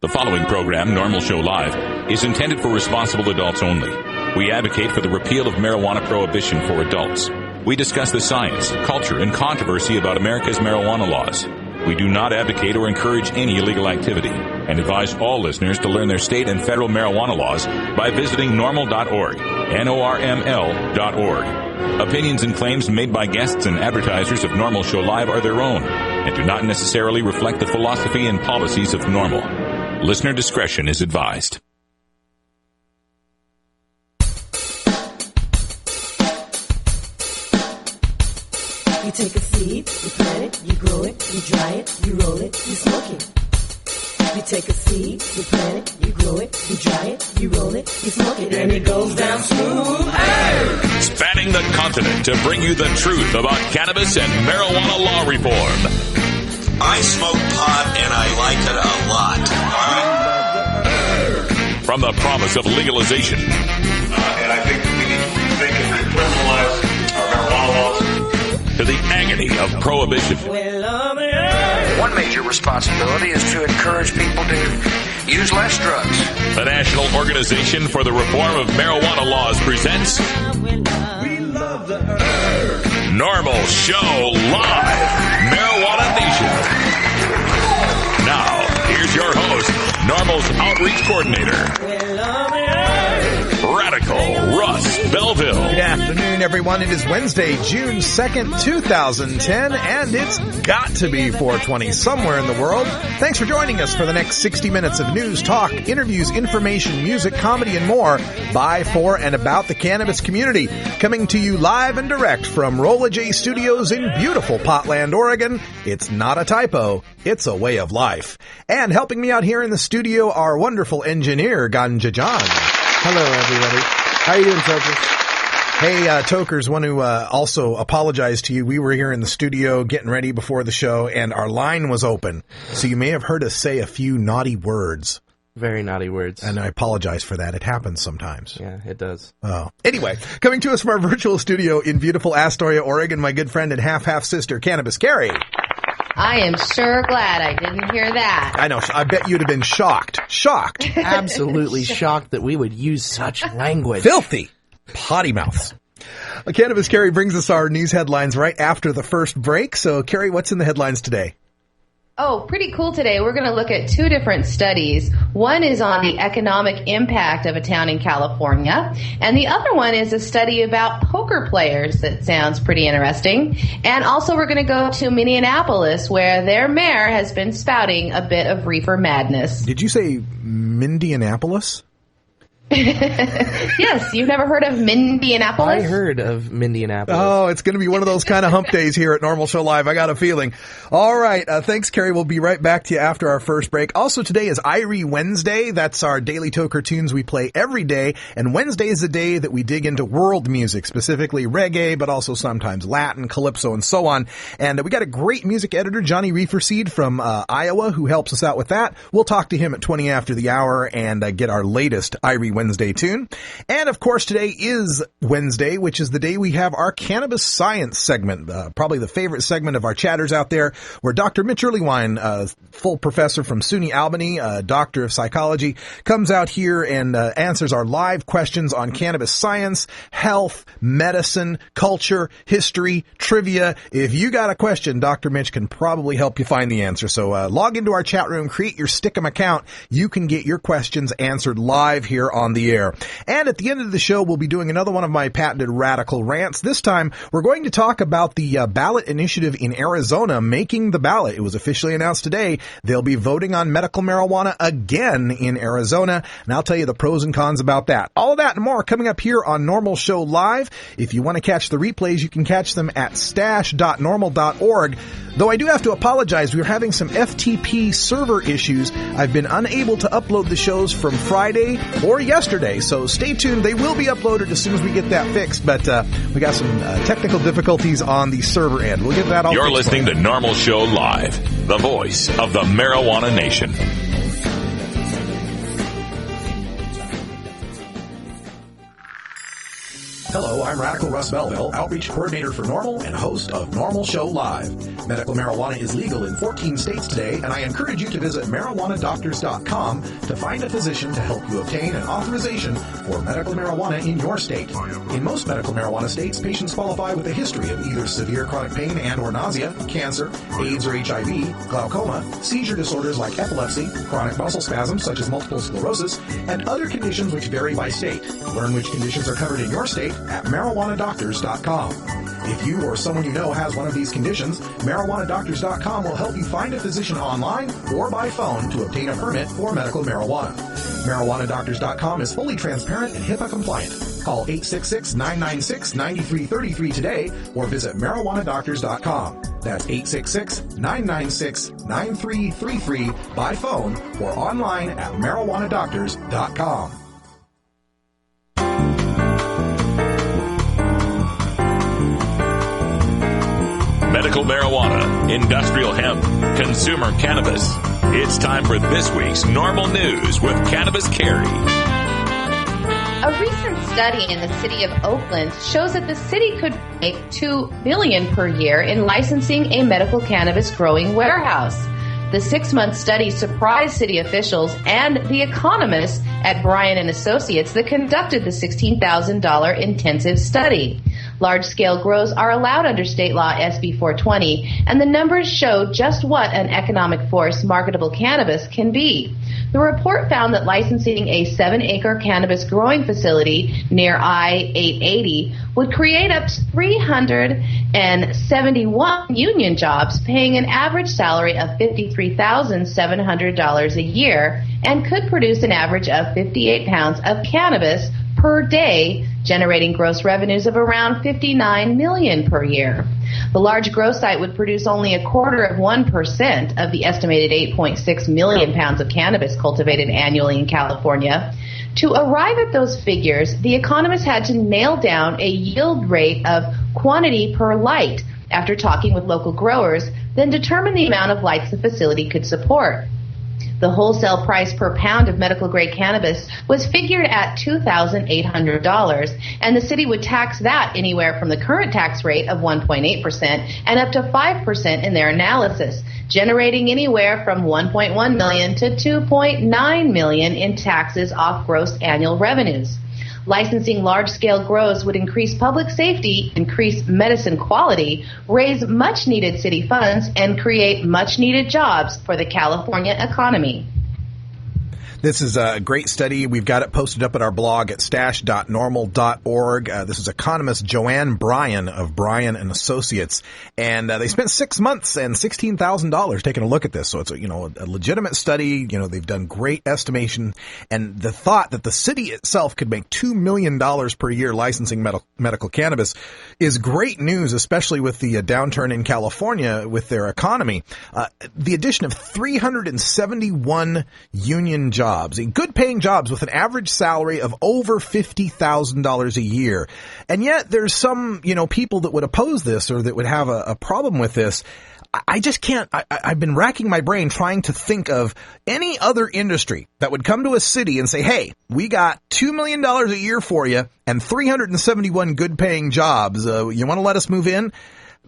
The following program, NORML Show Live, is intended for responsible adults only. We advocate for the repeal of marijuana prohibition for adults. We discuss the science, culture, and controversy about America's marijuana laws. We do not advocate or encourage any illegal activity and advise all listeners to learn their state and federal marijuana laws by visiting norml.org, NORML.org. Opinions and claims made by guests and advertisers of NORML Show Live are their own and do not necessarily reflect the philosophy and policies of NORML. Listener discretion is advised. You take a seed, you plant it, you grow it, you dry it, you roll it, you smoke it. You take a seed, you plant it, you grow it, you dry it, you roll it, you smoke it, and it goes down smooth. Hey! Spanning the continent to bring you the truth about cannabis and marijuana law reform. I smoke pot and I like it a lot. From the promise of legalization. And I think we need to rethink and decriminalize our marijuana laws. To the agony of prohibition. One major responsibility is to encourage people to use less drugs. The National Organization for the Reform of Marijuana Laws presents NORML Show Live, Marijuana Nation. Now, here's your host, NORML's Outreach Coordinator, Radical Russ Belville. Good afternoon, everyone. It is Wednesday, June 2nd, 2010, and it's got to be 420 somewhere in the world. Thanks for joining us for the next 60 minutes of news, talk, interviews, information, music, comedy, and more by, for, and about the cannabis community. Coming to you live and direct from Rolla J Studios in beautiful Potland, Oregon. It's not a typo. It's a way of life. And helping me out here in the studio, our wonderful engineer, Ganja John. Hello, everybody. How you doing, Tokers? Hey, Tokers, want to also apologize to you. We were here in the studio getting ready before the show, and our line was open. So you may have heard us say a few naughty words. Very naughty words. And I apologize for that. It happens sometimes. Yeah, it does. Oh. Anyway, coming to us from our virtual studio in beautiful Astoria, Oregon, my good friend and half sister, Cannabis Carrie. I am sure glad I didn't hear that. I know. I bet you'd have been shocked. Shocked. Absolutely shocked that we would use such language. Filthy. Potty mouths. Cannabis Carrie brings us our news headlines right after the first break. So, Carrie, what's in the headlines today? Oh, pretty cool today. We're going to look at two different studies. One is on the economic impact of a town in California, and the other one is a study about poker players that sounds pretty interesting. And also we're going to go to Minneapolis, where their mayor has been spouting a bit of reefer madness. Did you say Mindianapolis? Yes, you've never heard of Mindianapolis? I heard of Mindianapolis. Oh, it's going to be one of those kind of hump days here at NORML Show Live. I got a feeling. All right. Thanks, Carrie. We'll be right back to you after our first break. Also, today is Irie Wednesday. That's our daily Toker tunes we play every day. And Wednesday is the day that we dig into world music, specifically reggae, but also sometimes Latin, calypso, and so on. And we got a great music editor, Johnny Reeferseed from Iowa, who helps us out with that. We'll talk to him at 20 after the hour and get our latest Irie Wednesday tune. And of course, today is Wednesday, which is the day we have our cannabis science segment, probably the favorite segment of our chatters out there, where Dr. Mitch Earlywine, full professor from SUNY Albany, doctor of psychology, comes out here and answers our live questions on cannabis science, health, medicine, culture, history, trivia. If you got a question, Dr. Mitch can probably help you find the answer. So log into our chat room, create your Stickum account. You can get your questions answered live here on the air. And at the end of the show, we'll be doing another one of my patented radical rants. This time, we're going to talk about the ballot initiative in Arizona making the ballot. It was officially announced today. They'll be voting on medical marijuana again in Arizona, and I'll tell you the pros and cons about that. All of that and more coming up here on NORML Show Live. If you want to catch the replays, you can catch them at stash.norml.org. Though I do have to apologize, we're having some FTP server issues. I've been unable to upload the shows from Friday or yesterday, so stay tuned. They will be uploaded as soon as we get that fixed, but we got some technical difficulties on the server end. We'll get that all fixed. You're listening to NORML Show Live, the voice of the marijuana nation. Hello, I'm Radical Russ Belville, Outreach Coordinator for NORML and host of NORML Show Live. Medical marijuana is legal in 14 states today, and I encourage you to visit marijuanadoctors.com to find a physician to help you obtain an authorization for medical marijuana in your state. In most medical marijuana states, patients qualify with a history of either severe chronic pain and or nausea, cancer, AIDS or HIV, glaucoma, seizure disorders like epilepsy, chronic muscle spasms such as multiple sclerosis, and other conditions which vary by state. Learn which conditions are covered in your state at marijuanadoctors.com. If you or someone you know has one of these conditions, marijuanadoctors.com will help you find a physician online or by phone to obtain a permit for medical marijuana. Marijuanadoctors.com is fully transparent and HIPAA compliant. Call 866-996-9333 today or visit marijuanadoctors.com. That's 866-996-9333 by phone or online at marijuanadoctors.com. Medical marijuana, industrial hemp, consumer cannabis. It's time for this week's NORML News with Cannabis Carrie. A recent study in the city of Oakland shows that the city could make $2 billion per year in licensing a medical cannabis growing warehouse. The 6-month study surprised city officials and the economists at Bryan & Associates that conducted the $16,000 intensive study. Large-scale grows are allowed under state law SB 420, and the numbers show just what an economic force marketable cannabis can be. The report found that licensing a 7-acre cannabis growing facility near I-880 would create up to 371 union jobs, paying an average salary of $53,700 a year, and could produce an average of 58 pounds of cannabis per day, generating gross revenues of around $59 million per year. The large grow site would produce only 0.25% of the estimated 8.6 million pounds of cannabis cultivated annually in California. To arrive at those figures, the economists had to nail down a yield rate of quantity per light after talking with local growers, then determine the amount of lights the facility could support. The wholesale price per pound of medical-grade cannabis was figured at $2,800, and the city would tax that anywhere from the current tax rate of 1.8% and up to 5% in their analysis, generating anywhere from $1.1 million to $2.9 million in taxes off gross annual revenues. Licensing large-scale grows would increase public safety, increase medicine quality, raise much-needed city funds, and create much-needed jobs for the California economy. This is a great study. We've got it posted up at our blog at stash.normal.org. This is economist Joanne Bryan of Bryan & Associates. And they spent 6 months and $16,000 taking a look at this. So it's a legitimate study. They've done great estimation. And the thought that the city itself could make $2 million per year licensing medical cannabis is great news, especially with the downturn in California with their economy. The addition of 371 union jobs, good paying jobs with an average salary of over $50,000 a year. And yet there's some, people that would oppose this or that would have a problem with this. I just can't. I've been racking my brain trying to think of any other industry that would come to a city and say, hey, we got $2 million a year for you and 371 good paying jobs. You want to let us move in?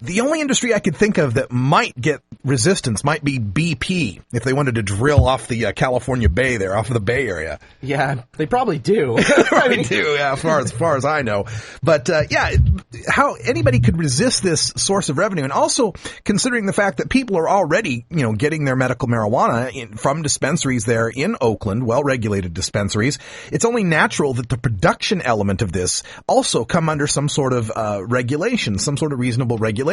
The only industry I could think of that might get resistance might be BP if they wanted to drill off the California Bay there, off of the Bay Area. Yeah, they probably do. Probably do, yeah, as far as I know. But how anybody could resist this source of revenue, and also considering the fact that people are already, getting their medical marijuana from dispensaries there in Oakland, well-regulated dispensaries, it's only natural that the production element of this also come under some sort of regulation, some sort of reasonable regulation.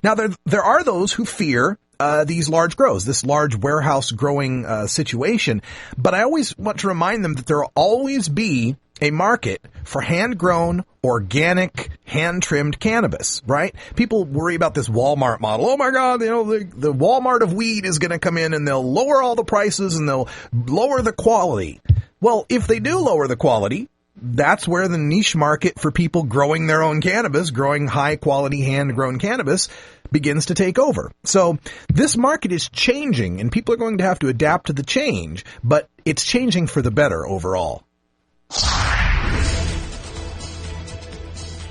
Now, there are those who fear these large grows, this large warehouse growing situation, but I always want to remind them that there will always be a market for hand-grown, organic, hand-trimmed cannabis, right? People worry about this Walmart model. Oh my God, the Walmart of weed is going to come in and they'll lower all the prices and they'll lower the quality. Well, if they do lower the quality, that's where the niche market for people growing their own cannabis, growing high-quality hand-grown cannabis, begins to take over. So this market is changing, and people are going to have to adapt to the change, but it's changing for the better overall.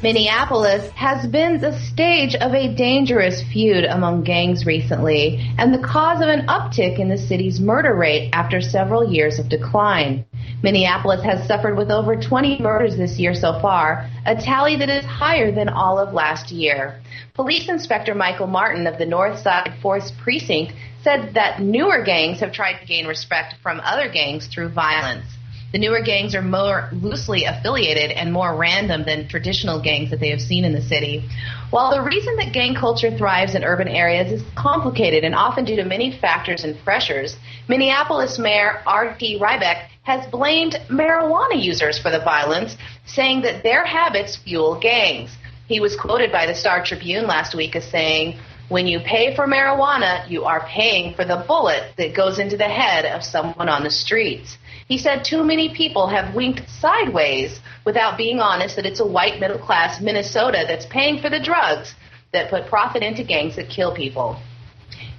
Minneapolis has been the stage of a dangerous feud among gangs recently and the cause of an uptick in the city's murder rate after several years of decline. Minneapolis has suffered with over 20 murders this year so far, a tally that is higher than all of last year. Police Inspector Michael Martin of the Northside 4th Precinct said that newer gangs have tried to gain respect from other gangs through violence. The newer gangs are more loosely affiliated and more random than traditional gangs that they have seen in the city. While the reason that gang culture thrives in urban areas is complicated and often due to many factors and pressures, Minneapolis Mayor R.T. Rybeck has blamed marijuana users for the violence, saying that their habits fuel gangs. He was quoted by the Star Tribune last week as saying, "When you pay for marijuana, you are paying for the bullet that goes into the head of someone on the streets." He said too many people have winked sideways without being honest that it's a white middle-class Minnesota that's paying for the drugs that put profit into gangs that kill people.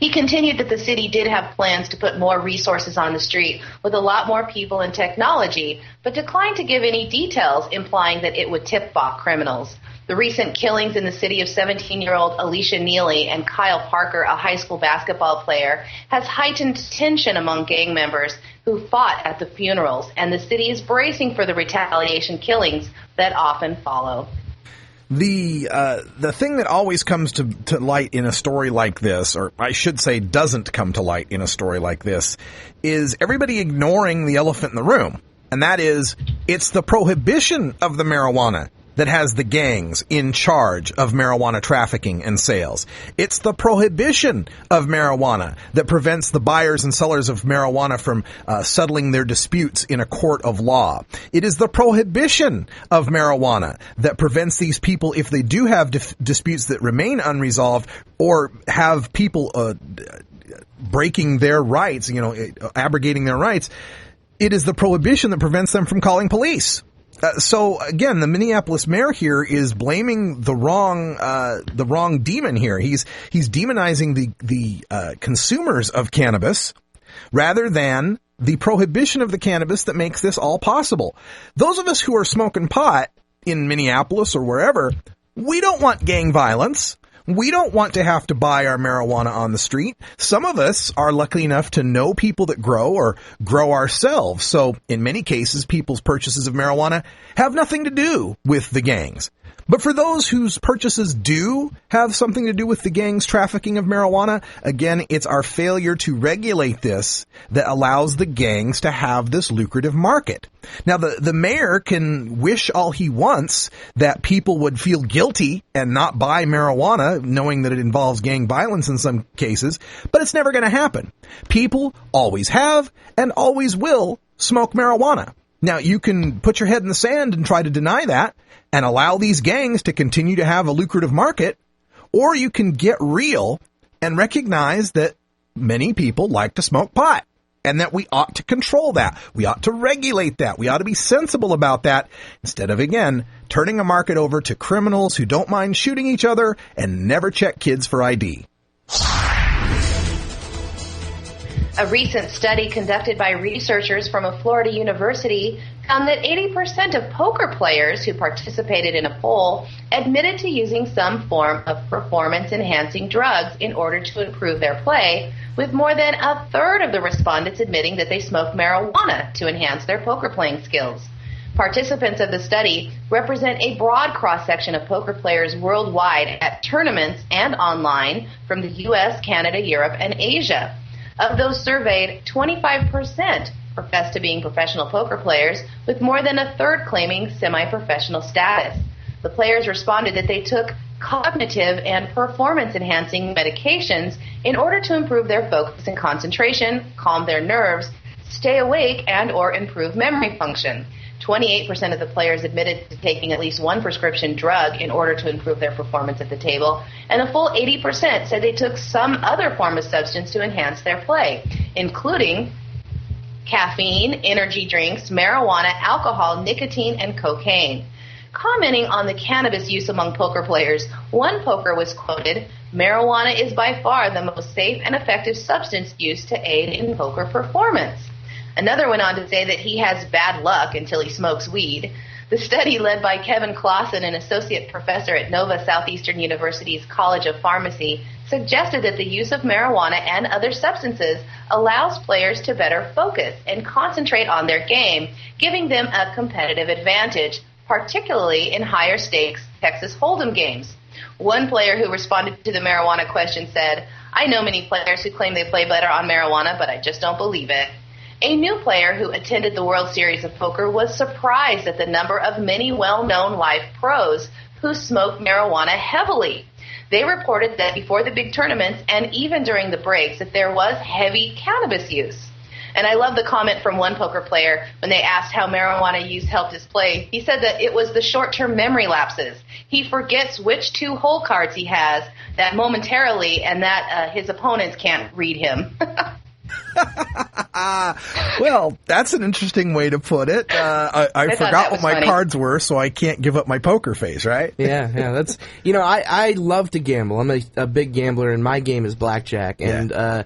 He continued that the city did have plans to put more resources on the street with a lot more people and technology, but declined to give any details, implying that it would tip-off criminals. The recent killings in the city of 17-year-old Alicia Neely and Kyle Parker, a high school basketball player, has heightened tension among gang members who fought at the funerals, and the city is bracing for the retaliation killings that often follow. The thing that always comes to light in a story like this, or I should say doesn't come to light in a story like this, is everybody ignoring the elephant in the room. And that is, it's the prohibition of the marijuana that has the gangs in charge of marijuana trafficking and sales. It's the prohibition of marijuana that prevents the buyers and sellers of marijuana from settling their disputes in a court of law. It is the prohibition of marijuana that prevents these people, if they do have disputes that remain unresolved or have people breaking their rights, abrogating their rights, it is the prohibition that prevents them from calling police. So again, the Minneapolis mayor here is blaming the wrong demon here. He's demonizing the consumers of cannabis rather than the prohibition of the cannabis that makes this all possible. Those of us who are smoking pot in Minneapolis or wherever, we don't want gang violence. We don't want to have to buy our marijuana on the street. Some of us are lucky enough to know people that grow or grow ourselves. So in many cases, people's purchases of marijuana have nothing to do with the gangs. But for those whose purchases do have something to do with the gang's trafficking of marijuana, again, it's our failure to regulate this that allows the gangs to have this lucrative market. Now, the mayor can wish all he wants that people would feel guilty and not buy marijuana, knowing that it involves gang violence in some cases, but it's never going to happen. People always have and always will smoke marijuana. Now, you can put your head in the sand and try to deny that and allow these gangs to continue to have a lucrative market, or you can get real and recognize that many people like to smoke pot and that we ought to control that. We ought to regulate that. We ought to be sensible about that instead of, again, turning a market over to criminals who don't mind shooting each other and never check kids for ID. A recent study conducted by researchers from a Florida university found that 80% of poker players who participated in a poll admitted to using some form of performance-enhancing drugs in order to improve their play, with more than a third of the respondents admitting that they smoked marijuana to enhance their poker playing skills. Participants of the study represent a broad cross-section of poker players worldwide at tournaments and online from the U.S., Canada, Europe, and Asia. Of those surveyed, 25% professed to being professional poker players, with more than a third claiming semi-professional status. The players responded that they took cognitive and performance-enhancing medications in order to improve their focus and concentration, calm their nerves, stay awake, and or improve memory function. 28% of the players admitted to taking at least one prescription drug in order to improve their performance at the table, and a full 80% said they took some other form of substance to enhance their play, including caffeine, energy drinks, marijuana, alcohol, nicotine, and cocaine. Commenting on the cannabis use among poker players, one poker was quoted, "Marijuana is by far the most safe and effective substance used to aid in poker performance." Another went on to say that he has bad luck until he smokes weed. The study, led by Kevin Clausen, an associate professor at Nova Southeastern University's College of Pharmacy, suggested that the use of marijuana and other substances allows players to better focus and concentrate on their game, giving them a competitive advantage, particularly in higher stakes Texas Hold'em games. One player who responded to the marijuana question said, "I know many players who claim they play better on marijuana, but I just don't believe it." A new player who attended the World Series of Poker was surprised at the number of many well-known live pros who smoked marijuana heavily. They reported that before the big tournaments and even during the breaks that there was heavy cannabis use. And I love the comment from one poker player when they asked how marijuana use helped his play. He said that it was the short-term memory lapses. He forgets which 2 hole cards he has that momentarily, and that his opponents can't read him. Well, that's an interesting way to put it. I forgot what my funny. cards were, so I can't give up my poker face, right? Yeah, that's, I love to gamble. I'm a big gambler, and my game is blackjack. And, I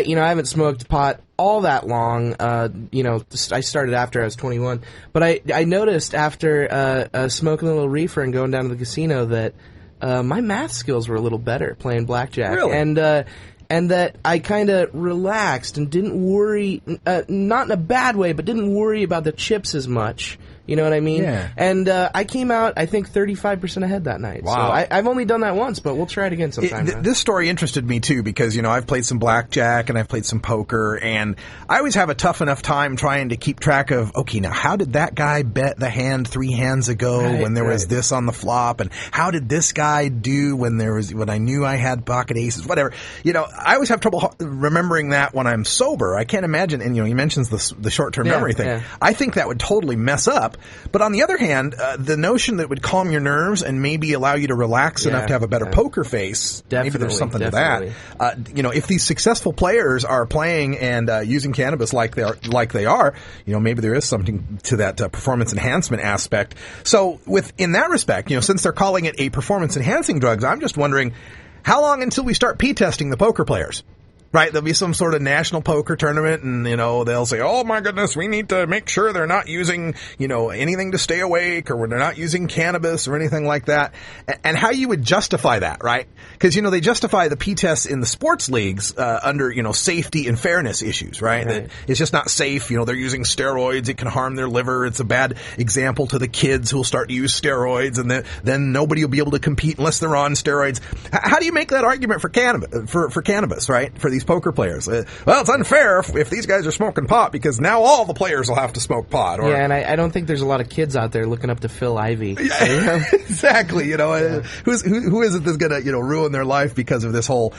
haven't smoked pot all that long. I started after I was 21. But I noticed after smoking a little reefer and going down to the casino that my math skills were a little better playing blackjack. Really? And that I kind of relaxed and didn't worry, not in a bad way, but didn't worry about the chips as much. You know what I mean? Yeah. And I came out, I think, 35% ahead that night. Wow. So I've only done that once, but we'll try it again sometime. This story interested me, too, because, I've played some blackjack and I've played some poker, and I always have a tough enough time trying to keep track of, okay, now how did that guy bet the hand 3 hands ago when there was this on the flop, and how did this guy do when I knew I had pocket aces, whatever. I always have trouble remembering that when I'm sober. I can't imagine, and, he mentions the short-term memory thing. Yeah. I think that would totally mess up. But on the other hand, the notion that it would calm your nerves and maybe allow you to relax enough to have a better poker face, maybe there's something to that. If these successful players are playing and using cannabis like they are, maybe there is something to that performance enhancement aspect. So in that respect, since they're calling it a performance enhancing drugs, I'm just wondering how long until we start P-testing the poker players? Right, there'll be some sort of national poker tournament, and, they'll say, oh my goodness, we need to make sure they're not using, anything to stay awake, or they're not using cannabis or anything like that. And how you would justify that, right? Because, they justify the P-tests in the sports leagues under, safety and fairness issues, right? That it's just not safe. They're using steroids. It can harm their liver. It's a bad example to the kids who'll start to use steroids, and then nobody will be able to compete unless they're on steroids. How do you make that argument for cannabis, right? For these poker players. Well, it's unfair if these guys are smoking pot, because now all the players will have to smoke pot. And I don't think there's a lot of kids out there looking up to Phil Ivey. Yeah, exactly. Who is it that's going to ruin their life because of this whole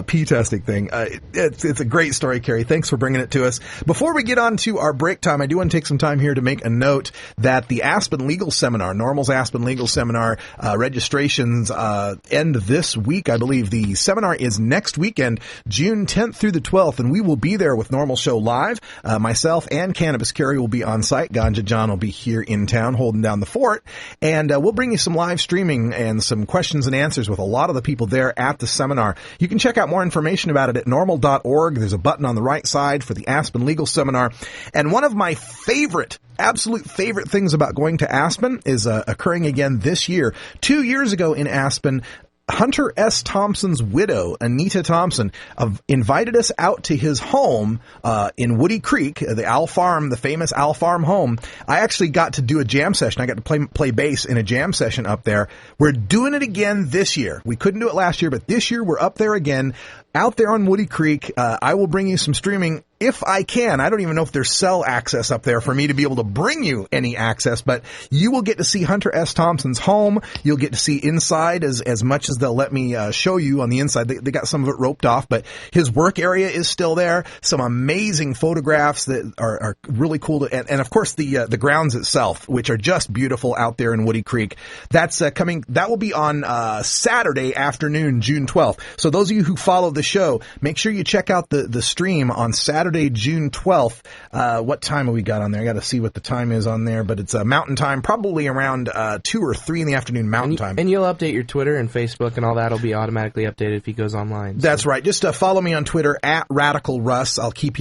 P-testing thing? It's a great story, Carrie. Thanks for bringing it to us. Before we get on to our break time, I do want to take some time here to make a note that the Aspen Legal Seminar, NORML's Aspen Legal Seminar, registrations end this week. I believe the seminar is next weekend, June 10th through the 12th, and we will be there with NORML Show Live. Myself and Cannabis Carrie will be on site. Ganja John will be here in town holding down the fort, and we'll bring you some live streaming and some questions and answers with a lot of the people there at the seminar. You can check out more information about it at norml.org. There's a button on the right side for the Aspen Legal Seminar. And one of my absolute favorite things about going to Aspen is occurring again this year. 2 years ago in Aspen, Hunter S. Thompson's widow, Anita Thompson, invited us out to his home in Woody Creek, the Al Farm, the famous Al Farm home. I actually got to do a jam session. I got to play bass in a jam session up there. We're doing it again this year. We couldn't do it last year, but this year we're up there again, out there on Woody Creek. I will bring you some streaming if I can. I don't even know if there's cell access up there for me to be able to bring you any access, but you will get to see Hunter S. Thompson's home. You'll get to see inside as much as they'll let me show you on the inside. They got some of it roped off, but his work area is still there. Some amazing photographs that are really cool. And of course the grounds itself, which are just beautiful out there in Woody Creek. That's coming. That will be on Saturday afternoon, June 12th. So those of you who follow the show, make sure you check out the stream on Saturday Saturday, June 12th. What time have we got on there? I got to see what the time is on there, but it's Mountain Time, probably around 2 or 3 in the afternoon Mountain Time. And you'll update your Twitter and Facebook and all that will be automatically updated if he goes online. So. That's right. Just follow me on Twitter at Radical Russ. I'll keep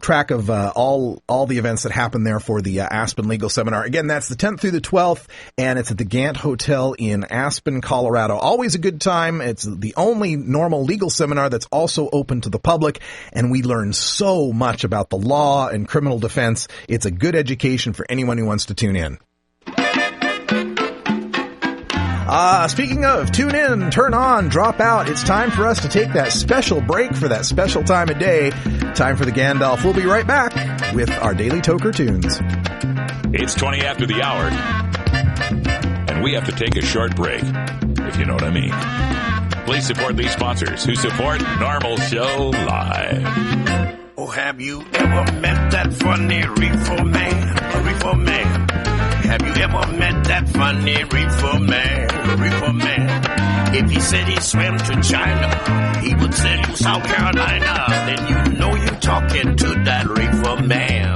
track of all the events that happen there for the Aspen Legal Seminar. Again, that's the 10th through the 12th, and it's at the Gant Hotel in Aspen, Colorado. Always a good time. It's the only NORML legal seminar that's also open to the public, and we learn so much about the law and criminal defense. It's a good education for anyone who wants to tune in. Speaking of, tune in, turn on, drop out. It's time for us to take that special break for that special time of day. Time for the Gandalf. We'll be right back with our Daily Toker Tunes. It's 20 after the hour, and we have to take a short break, if you know what I mean. Please support these sponsors who support NORML Show Live. Oh, have you ever met that funny reefer man? A reefer man. Have you ever met that funny reefer man? A reefer man. If he said he swam to China, he would say to South Carolina. Then you know you're talking to that reefer man.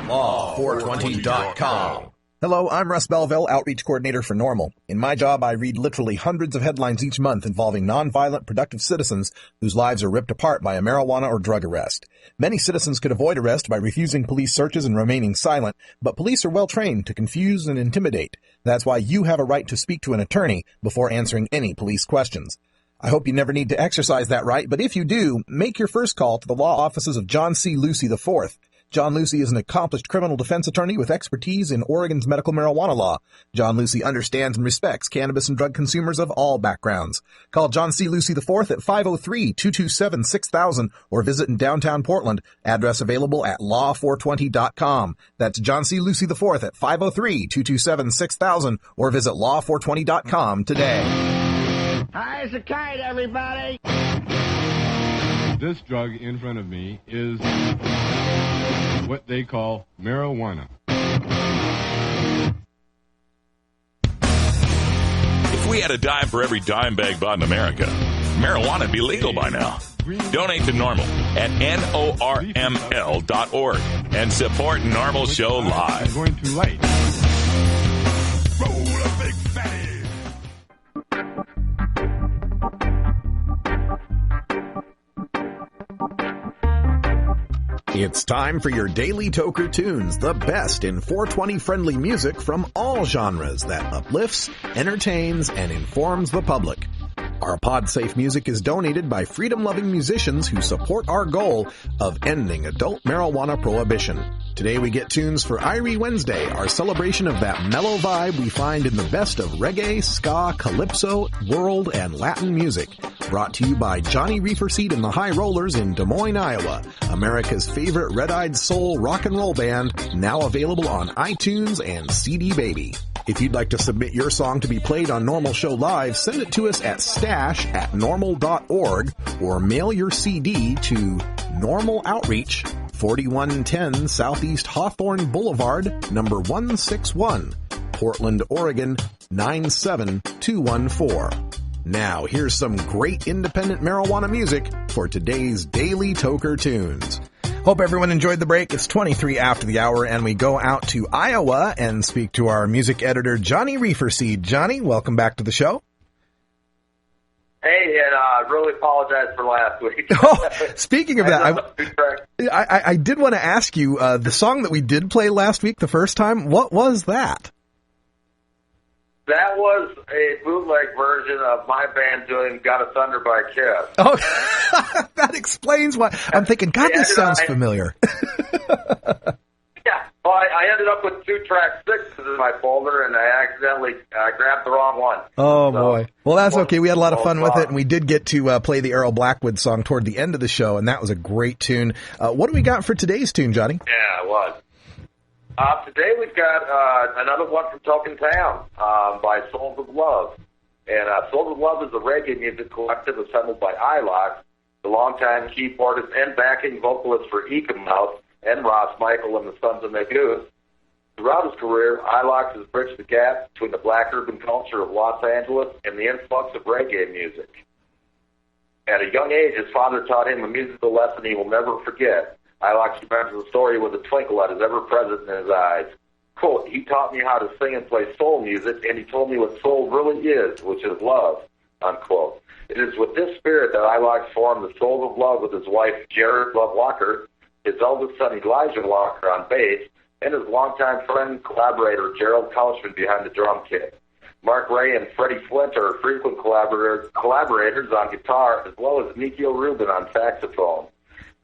Law420.com. Hello, I'm Russ Belville, Outreach Coordinator for NORML. In my job, I read literally hundreds of headlines each month involving nonviolent, productive citizens whose lives are ripped apart by a marijuana or drug arrest. Many citizens could avoid arrest by refusing police searches and remaining silent, but police are well trained to confuse and intimidate. That's why you have a right to speak to an attorney before answering any police questions. I hope you never need to exercise that right, but if you do, make your first call to the law offices of John C. Lucy IV. John Lucy is an accomplished criminal defense attorney with expertise in Oregon's medical marijuana law. John Lucy understands and respects cannabis and drug consumers of all backgrounds. Call John C. Lucy IV at 503-227-6000 or visit in downtown Portland. Address available at law420.com. That's John C. Lucy IV at 503-227-6000 or visit law420.com today. High as a kite, everybody! This drug in front of me is what they call marijuana. If we had a dime for every dime bag bought in America, marijuana would be legal by now. Donate to NORML at NORML.org and support NORML Show Live. I'm going to light. Roll a big fatty. It's time for your Daily Toker Tunes, the best in 420-friendly music from all genres that uplifts, entertains, and informs the public. Our pod-safe music is donated by freedom-loving musicians who support our goal of ending adult marijuana prohibition. Today we get tunes for Irie Wednesday, our celebration of that mellow vibe we find in the best of reggae, ska, calypso, world, and Latin music. Brought to you by Johnny Reeferseed and the High Rollers in Des Moines, Iowa, America's favorite red-eyed soul rock and roll band, now available on iTunes and CD Baby. If you'd like to submit your song to be played on NORML Show Live, send it to us at stash@norml.org or mail your CD to NORML Outreach, 4110 Southeast Hawthorne Boulevard, number 161, Portland, Oregon, 97214. Now, here's some great independent marijuana music for today's Daily Toker Tunes. Hope everyone enjoyed the break. It's 23 after the hour, and we go out to Iowa and speak to our music editor, Johnny Reeferseed. Johnny, welcome back to the show. Hey, and I really apologize for last week. Oh, speaking of that, I did want to ask you, the song that we did play last week the first time, what was that? That was a bootleg version of my band doing Got Us Under by Kiss. Oh, that explains why. I'm thinking, God, this sounds familiar. Yeah, well, I ended up with 2 track 6s in my folder, and I accidentally grabbed the wrong one. Oh, so, boy. Well, that's okay. We had a lot of fun with it, and we did get to play the Errol Blackwood song toward the end of the show, and that was a great tune. What do we got for today's tune, Johnny? Yeah, it was. Today we've got another one from Token Town by Souls of Love. And Souls of Love is a reggae music collective assembled by iLock, the longtime keyboardist and backing vocalist for Ekamouth and Ross Michael and the Sons of Magoo. Throughout his career, Ilox has bridged the gap between the black urban culture of Los Angeles and the influx of reggae music. At a young age, his father taught him a musical lesson he will never forget. Ilox remembers the story with a twinkle that is ever present in his eyes. Quote, he taught me how to sing and play soul music, and he told me what soul really is, which is love, unquote. It is with this spirit that Ilox formed the Souls of Love with his wife, Jared Love Walker, his eldest son, Elijah Walker, on bass, and his longtime friend and collaborator, Gerald Couchman, behind the drum kit. Mark Ray and Freddie Flint are frequent collaborators on guitar, as well as Nikhil Rubin on saxophone.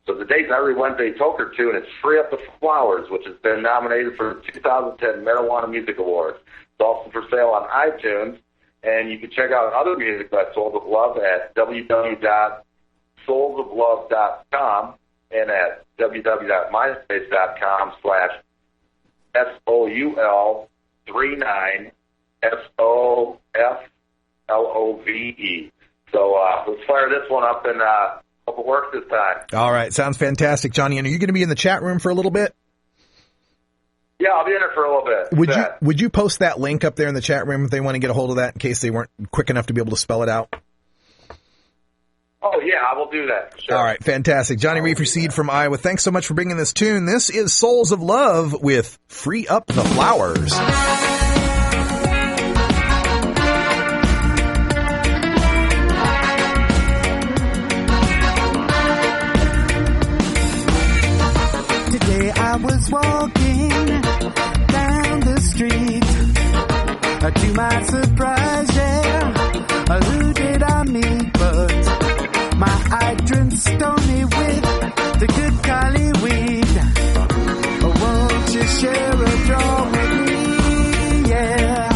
So today's Every Wednesday Toker tune is Free Up the Flowers, which has been nominated for the 2010 Marijuana Music Awards. It's also for sale on iTunes, and you can check out other music by Souls of Love at www.soulsoflove.com and at www.myspace.com/SOUL39SOFLOVE. So let's fire this one up and hope it works this time. All right. Sounds fantastic, Johnny. And are you going to be in the chat room for a little bit? Yeah, I'll be in it for a little bit. Would you post that link up there in the chat room if they want to get a hold of that in case they weren't quick enough to be able to spell it out? Oh, yeah, I will do that. Sure. All right, fantastic. Johnny Reefer Seed from Iowa, thanks so much for bringing this tune. This is Souls of Love with Free Up the Flowers. Today I was walking down the street. To my surprise, yeah, who did I meet but my hydrant stony with the good collie weed? Oh, won't you share a draw with me? Yeah,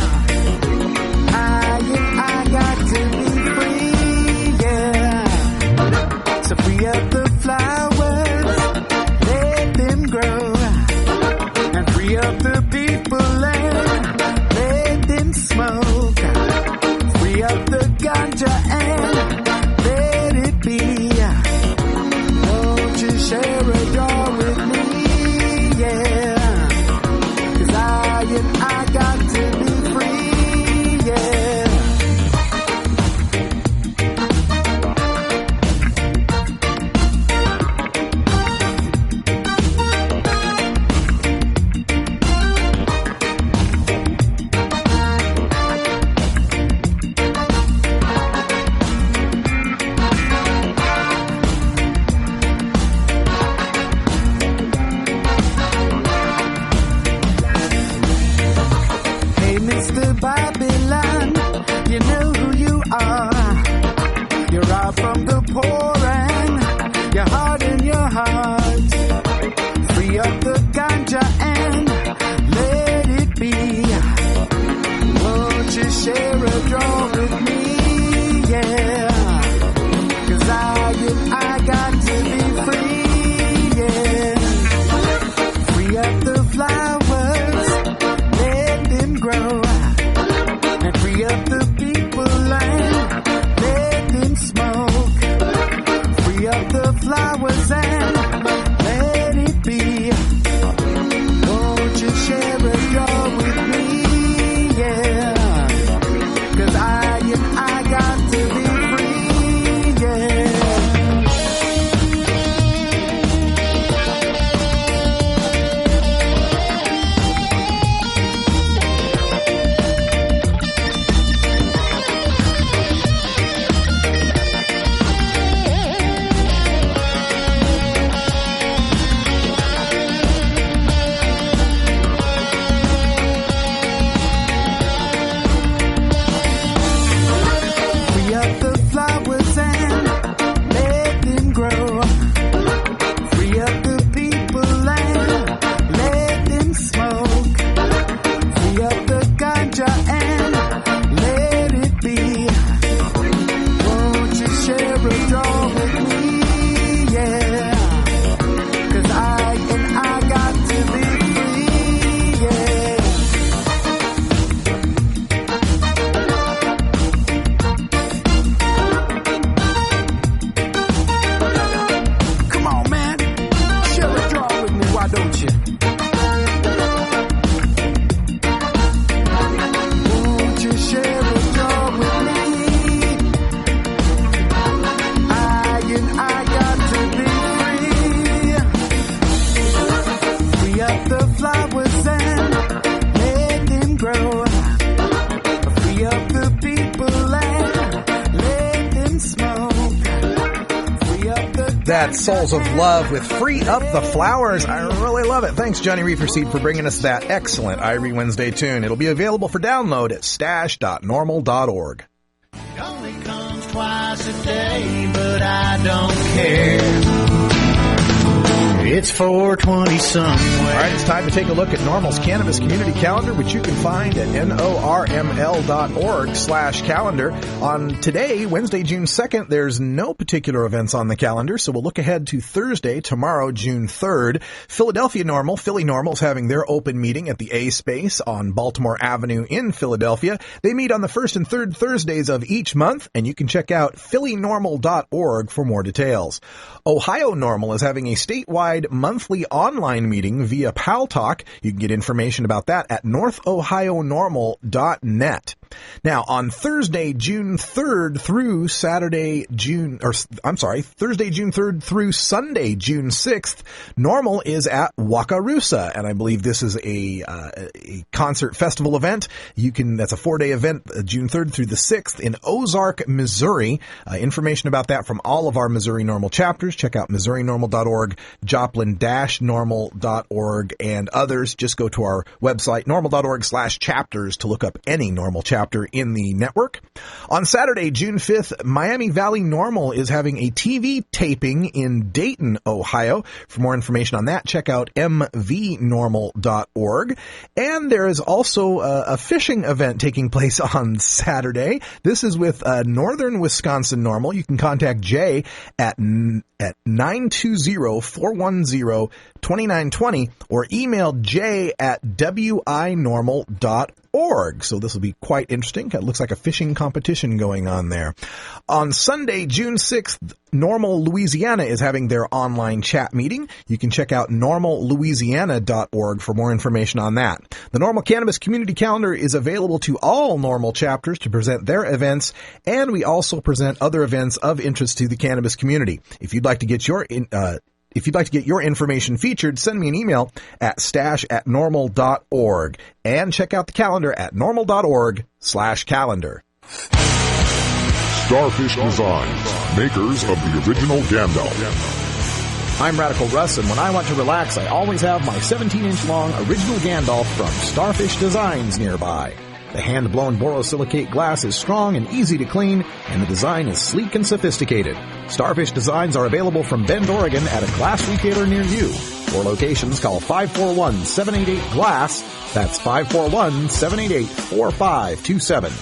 I got to be free, yeah. So free up the flowers, let them grow, and free up the people and let them smoke. Free up the ganja and let it be. Won't you share a door with me? Yeah, 'cause I got to be free, yeah. Hey, Mr. Babylon, you know who you are. You're out from the poor and your heart in your heart. Free up the ganja and let it be. Won't you share a draw with me? Yeah, 'cause I got to be free, yeah. Free up the flowers, let them grow, and free up the people and let them smoke. Free up the flowers and let it be. Won't you share a draw with me? Yeah, 'cause I got to be free, yeah. That's Souls of Love with Free Up the Flowers. I really love it. Thanks, Johnny Reeferseed, for bringing us that excellent Irie Wednesday tune. It'll be available for download at stash.normal.org. It only comes twice a day, but I don't care. It's 4:20 somewhere. All right, it's time to take a look at NORML's Cannabis Community Calendar, which you can find at norml.org/calendar. On today, Wednesday, June 2nd, there's no particular events on the calendar, so we'll look ahead to Thursday, tomorrow, June 3rd. Philadelphia NORML, Philly NORML, is having their open meeting at the A Space on Baltimore Avenue in Philadelphia. They meet on the first and third Thursdays of each month, and you can check out phillynormal.org for more details. Ohio NORML is having a statewide monthly online meeting via Paltalk. You can get information about that at northohionormal.net. Now, on Thursday, June 3rd through Thursday, June 3rd through Sunday, June 6th, NORML is at Wakarusa, and I believe this is a concert festival event. That's a 4-day event, June 3rd through the 6th in Ozark, Missouri. Information about that from all of our Missouri NORML chapters. Check out MissouriNORML.org, Joplin-NORML.org, and others. Just go to our website, normal.org/chapters, to look up any NORML chapter in the network. On Saturday, June 5th, Miami Valley NORML is having a TV taping in Dayton, Ohio. For more information on that, check out mvnormal.org. And there is also a fishing event taking place on Saturday. This is with Northern Wisconsin NORML. You can contact Jay at 920-410-2920 or email jay@winormal.org. So this will be quite interesting. It looks like a fishing competition going on there. On Sunday, June 6th, NORML Louisiana is having their online chat meeting. You can check out normallouisiana.org for more information on that. The NORML Cannabis Community Calendar is available to all NORML chapters to present their events, and we also present other events of interest to the cannabis community. If you'd like to get your information featured, send me an email at stash@normal.org and check out the calendar at normal.org/calendar. Starfish Designs, makers of the original Gandalf. I'm Radical Russ, and when I want to relax, I always have my 17-inch long original Gandalf from Starfish Designs nearby. The hand-blown borosilicate glass is strong and easy to clean, and the design is sleek and sophisticated. Starfish Designs are available from Bend, Oregon at a glass retailer near you. For locations, call 541-788-GLASS. That's 541-788-4527.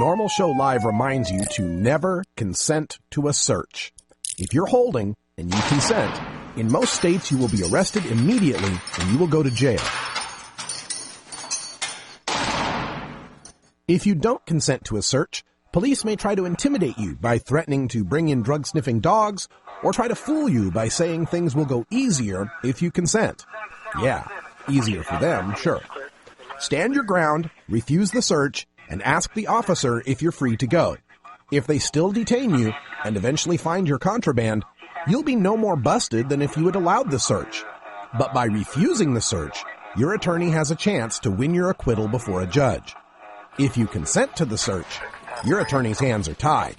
NORML Show Live reminds you to never consent to a search. If you're holding and you consent, in most states you will be arrested immediately and you will go to jail. If you don't consent to a search, police may try to intimidate you by threatening to bring in drug-sniffing dogs or try to fool you by saying things will go easier if you consent. Yeah, easier for them, sure. Stand your ground, refuse the search, and ask the officer if you're free to go. If they still detain you and eventually find your contraband, you'll be no more busted than if you had allowed the search. But by refusing the search, your attorney has a chance to win your acquittal before a judge. If you consent to the search, your attorney's hands are tied.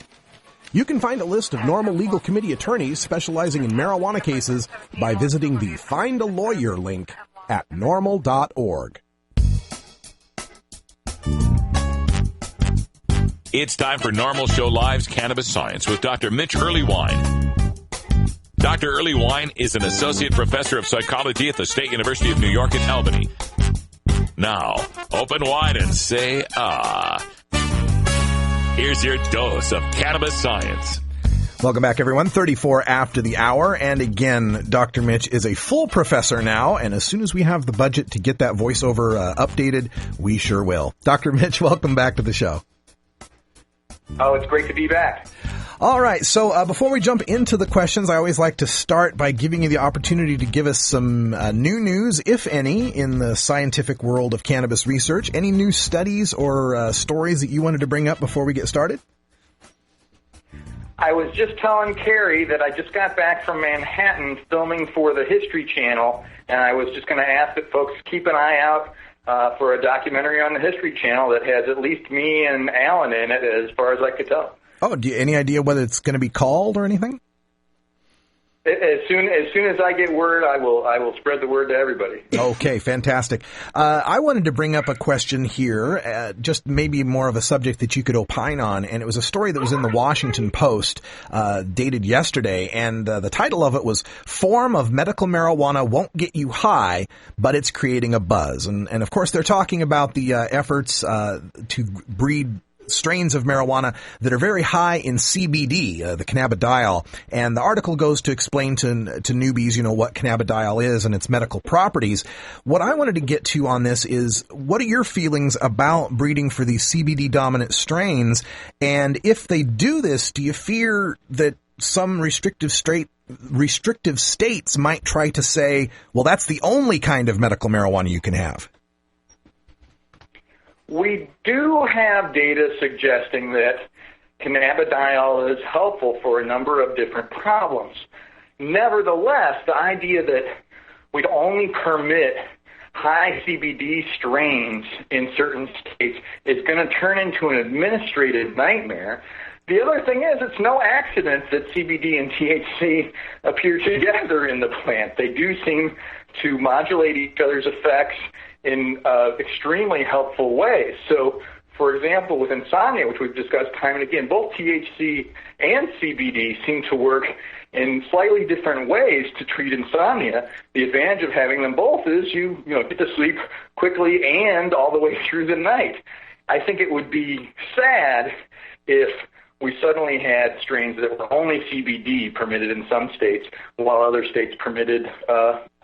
You can find a list of NORML Legal Committee attorneys specializing in marijuana cases by visiting the Find a Lawyer link at normal.org. It's time for NORML Show Live's Cannabis Science with Dr. Mitch Earlywine. Dr. Earlywine is an associate professor of psychology at the State University of New York at Albany. Now, open wide and say, ah. Here's your dose of cannabis science. Welcome back, everyone. 34 after the hour. And again, Dr. Mitch is a full professor now. And as soon as we have the budget to get that voiceover updated, we sure will. Dr. Mitch, welcome back to the show. Oh, it's great to be back. All right. So before we jump into the questions, I always like to start by giving you the opportunity to give us some new news, if any, in the scientific world of cannabis research. Any new studies or stories that you wanted to bring up before we get started? I was just telling Carrie that I just got back from Manhattan filming for the History Channel, and I was just going to ask that folks keep an eye out for a documentary on the History Channel that has at least me and Alan in it, as far as I could tell. Oh, any idea whether it's going to be called or anything? As soon as I get word, I will spread the word to everybody. Okay, fantastic. I wanted to bring up a question here, just maybe more of a subject that you could opine on, and it was a story that was in the Washington Post, dated yesterday, and the title of it was "Form of Medical Marijuana Won't Get You High, But It's Creating a Buzz." And of course, they're talking about the efforts to breed strains of marijuana that are very high in CBD, the cannabidiol. And the article goes to explain to newbies, what cannabidiol is and its medical properties. What I wanted to get to on this is, what are your feelings about breeding for these CBD dominant strains? And if they do this, do you fear that some restrictive states might try to say, well, that's the only kind of medical marijuana you can have? We do have data suggesting that cannabidiol is helpful for a number of different problems. Nevertheless, the idea that we'd only permit high CBD strains in certain states is going to turn into an administrative nightmare. The other thing is, it's no accident that CBD and THC appear together in the plant. They do seem to modulate each other's effects in extremely helpful ways. So, for example, with insomnia, which we've discussed time and again, both THC and CBD seem to work in slightly different ways to treat insomnia. The advantage of having them both is you get to sleep quickly and all the way through the night. I think it would be sad if we suddenly had strains that were only CBD permitted in some states, while other states permitted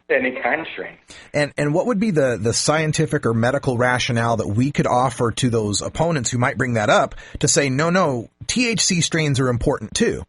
any kind of strain. And what would be the scientific or medical rationale that we could offer to those opponents who might bring that up to say, no, THC strains are important too?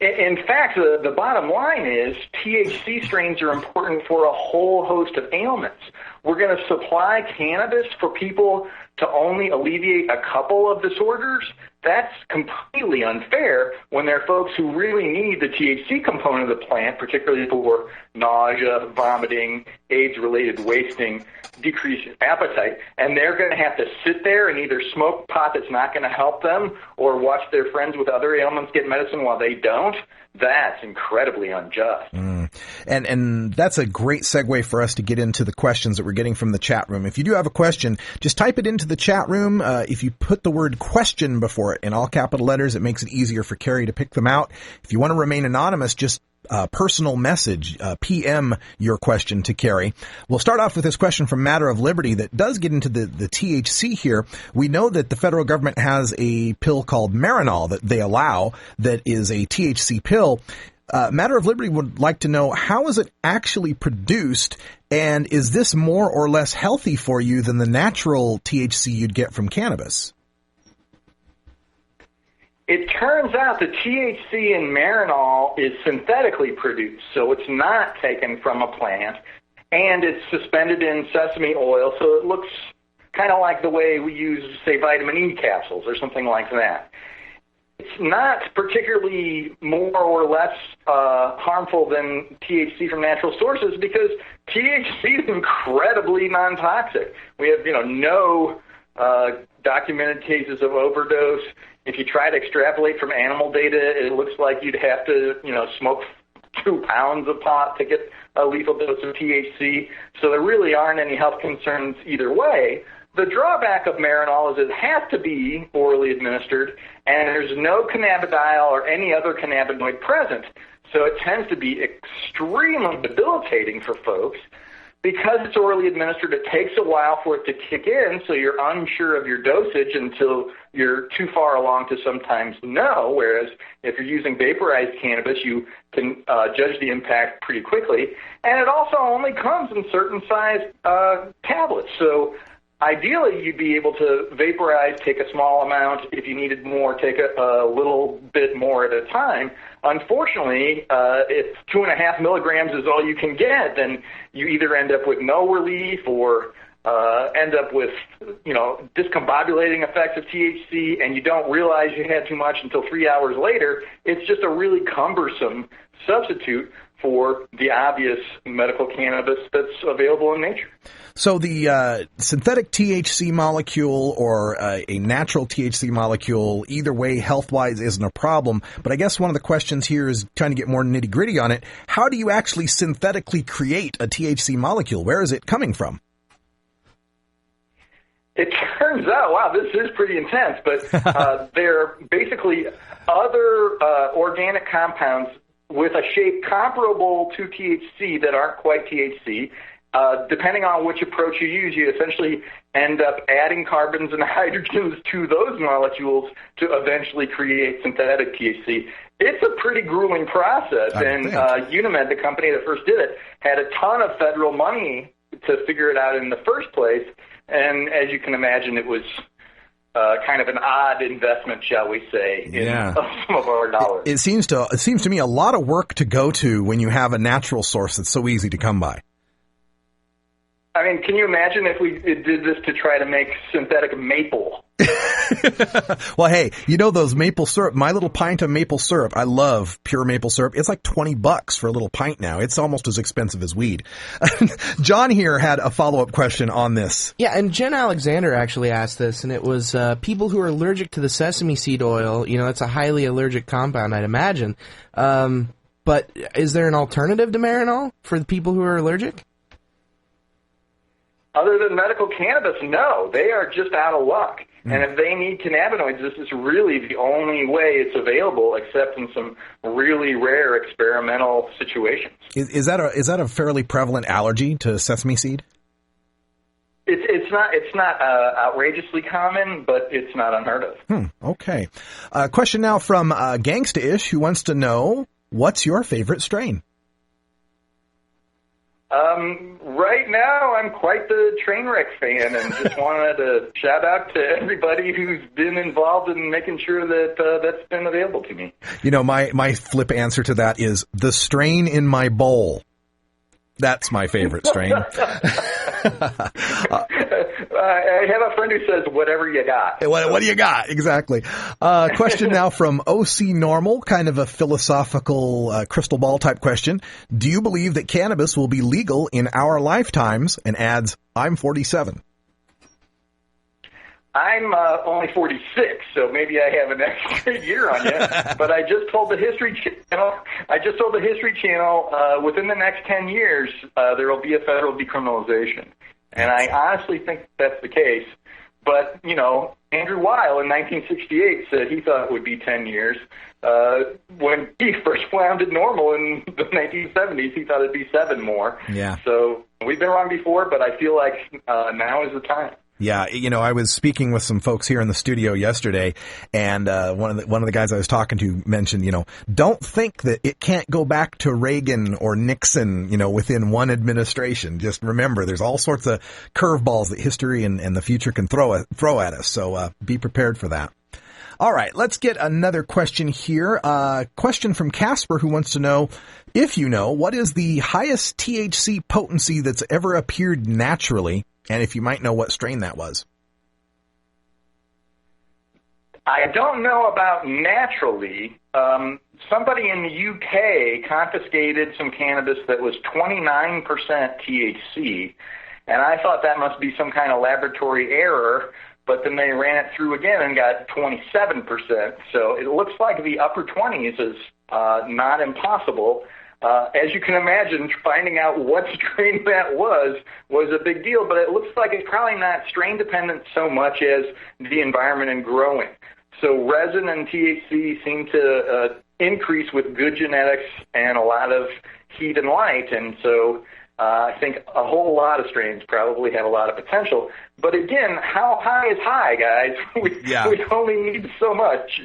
In fact, the bottom line is THC strains are important for a whole host of ailments. We're going to supply cannabis for people to only alleviate a couple of disorders. That's completely unfair when there are folks who really need the THC component of the plant, particularly for nausea, vomiting, AIDS-related wasting, decreased appetite, and they're going to have to sit there and either smoke pot that's not going to help them or watch their friends with other ailments get medicine while they don't. That's incredibly unjust. And that's a great segue for us to get into the questions that we're getting from the chat room. If you do have a question, just type it into the chat room. If you put the word question before it in all capital letters, it makes it easier for Carrie to pick them out. If you want to remain anonymous, just personal message, PM your question to Carrie. We'll start off with this question from Matter of Liberty that does get into the THC here. We know that the federal government has a pill called Marinol that they allow that is a THC pill. Matter of Liberty would like to know, how is it actually produced, and is this more or less healthy for you than the natural THC you'd get from cannabis? It turns out the THC in Marinol is synthetically produced, so it's not taken from a plant, and it's suspended in sesame oil, so it looks kind of like the way we use, say, vitamin E capsules or something like that. It's not particularly more or less harmful than THC from natural sources because THC is incredibly non-toxic. We have, no documented cases of overdose. If you try to extrapolate from animal data, it looks like you'd have to, smoke 2 pounds of pot to get a lethal dose of THC. So there really aren't any health concerns either way. The drawback of Marinol is it has to be orally administered, and there's no cannabidiol or any other cannabinoid present. So it tends to be extremely debilitating for folks. Because it's orally administered, it takes a while for it to kick in, so you're unsure of your dosage until you're too far along to sometimes know, whereas if you're using vaporized cannabis, you can judge the impact pretty quickly. And it also only comes in certain size tablets. So ideally, you'd be able to vaporize, take a small amount. If you needed more, take a little bit more at a time. Unfortunately, if 2.5 milligrams is all you can get, then you either end up with no relief or end up with, discombobulating effects of THC, and you don't realize you had too much until 3 hours later. It's just a really cumbersome substitute for the obvious medical cannabis that's available in nature. So the synthetic THC molecule or a natural THC molecule, either way, health-wise, isn't a problem. But I guess one of the questions here is trying to get more nitty-gritty on it. How do you actually synthetically create a THC molecule? Where is it coming from? It turns out, wow, this is pretty intense, but they're basically other organic compounds with a shape comparable to THC that aren't quite THC. Depending on which approach you use, you essentially end up adding carbons and hydrogens to those molecules to eventually create synthetic THC. It's a pretty grueling process, and Unimed, the company that first did it, had a ton of federal money to figure it out in the first place, and as you can imagine, it was kind of an odd investment, shall we say, in some of our dollars. It seems to me a lot of work to go to when you have a natural source that's so easy to come by. I mean, can you imagine if we did this to try to make synthetic maple? Well, hey, you know those maple syrup, my little pint of maple syrup, I love pure maple syrup. It's like $20 for a little pint now. It's almost as expensive as weed. John here had a follow-up question on this. Yeah, and Jen Alexander actually asked this, and it was people who are allergic to the sesame seed oil, you know, it's a highly allergic compound, I'd imagine. But is there an alternative to Marinol for the people who are allergic? Other than medical cannabis, no. They are just out of luck. And if they need cannabinoids, this is really the only way it's available, except in some really rare experimental situations. Is that a fairly prevalent allergy to sesame seed? It's not outrageously common, but it's not unheard of. Okay. Question now from Gangsta-ish, who wants to know, what's your favorite strain? Right now, I'm quite the Trainwreck fan, and just wanted to shout out to everybody who's been involved in making sure that that's been available to me. You know, my flip answer to that is the strain in my bowl. That's my favorite strain. I have a friend who says, whatever you got. What do you got? Exactly. Question now from OC NORML, kind of a philosophical crystal ball type question. Do you believe that cannabis will be legal in our lifetimes? And adds, I'm 47. I'm only 46, so maybe I have an extra year on you. But I just told the History Channel, within the next 10 years, there will be a federal decriminalization. And I honestly think that's the case. But, you know, Andrew Weil in 1968 said he thought it would be 10 years. When he first founded NORML in the 1970s, he thought it'd be 7 more. Yeah. So we've been wrong before, but I feel like now is the time. Yeah, you know, I was speaking with some folks here in the studio yesterday, and one of the guys I was talking to mentioned, you know, don't think that it can't go back to Reagan or Nixon, you know, within one administration. Just remember, there's all sorts of curveballs that history and the future can throw at us. So be prepared for that. All right, let's get another question here. Question from Casper, who wants to know, if you know, what is the highest THC potency that's ever appeared naturally? And if you might know what strain that was. I don't know about naturally. Somebody in the UK confiscated some cannabis that was 29% THC, and I thought that must be some kind of laboratory error, but then they ran it through again and got 27%. So it looks like the upper 20s is not impossible. As you can imagine, finding out what strain that was a big deal, but it looks like it's probably not strain dependent so much as the environment and growing. So resin and THC seem to increase with good genetics and a lot of heat and light, and so I think a whole lot of strains probably have a lot of potential. But again, how high is high, guys? We only need so much.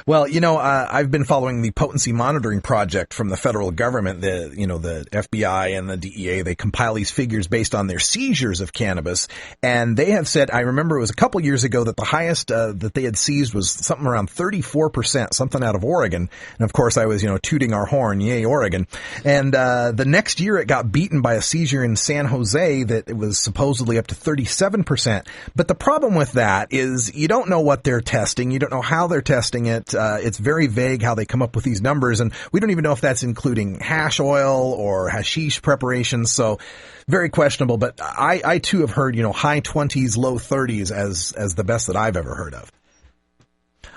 Well, you know, I've been following the potency monitoring project from the federal government. The FBI and the DEA, they compile these figures based on their seizures of cannabis. And they have said, I remember it was a couple years ago that the highest that they had seized was something around 34%, something out of Oregon. And of course I was, tooting our horn, yay, Oregon. And the next year it got beaten by a seizure in San Jose that it was supposedly up to 37%. But the problem with that is you don't know what they're testing. You don't know how they're testing. using it. It's very vague how they come up with these numbers, and we don't even know if that's including hash oil or hashish preparations, so very questionable. But I too have heard, high 20s, low 30s as the best that I've ever heard of.